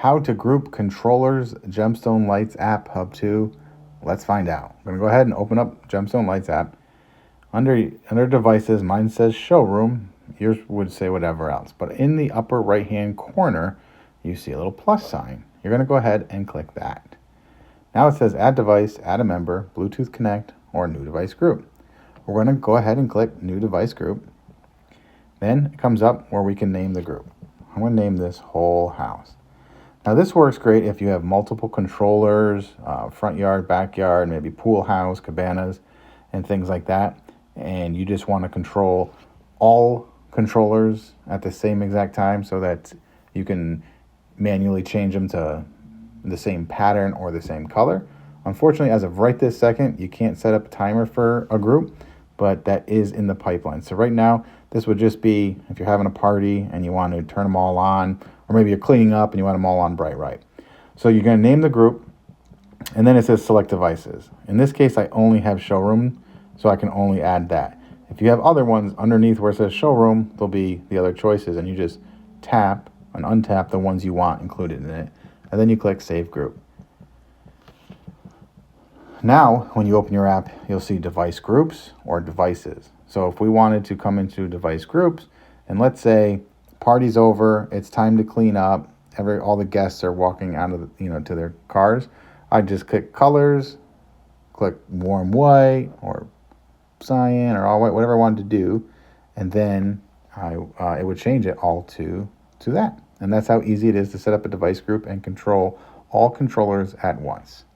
How to group controllers, Gemstone Lights App Hub 2. Let's find out. I'm going to go ahead and open up Gemstone Lights app. Under devices, mine says showroom. Yours would say whatever else. But in the upper right hand corner, you see a little plus sign. You're going to go ahead and click that. Now it says add device, add a member, Bluetooth connect, or new device group. We're going to go ahead and click new device group. Then it comes up where we can name the group. I'm going to name this whole house. Now this works great if you have multiple controllers, front yard, backyard, maybe pool house, cabanas, and things like that. And you just want to control all controllers at the same exact time so that you can manually change them to the same pattern or the same color. Unfortunately, as of right this second, you can't set up a timer for a group, but that is in the pipeline. So right now, this would just be if you're having a party and you want to turn them all on, or maybe you're cleaning up and you want them all on bright right. So you're going to name the group, and then it says select devices. In this case, I only have showroom, so I can only add that. If you have other ones underneath where it says showroom, there'll be the other choices, and you just tap and untap the ones you want included in it, and then you click Save Group. Now, when you open your app, you'll see device groups or devices. So if we wanted to come into device groups, and let's say party's over, it's time to clean up, all the guests are walking out of to their cars, I just click colors, click warm white or cyan or all white, whatever I wanted to do, and then it would change it all to that. And that's how easy it is to set up a device group and control all controllers at once.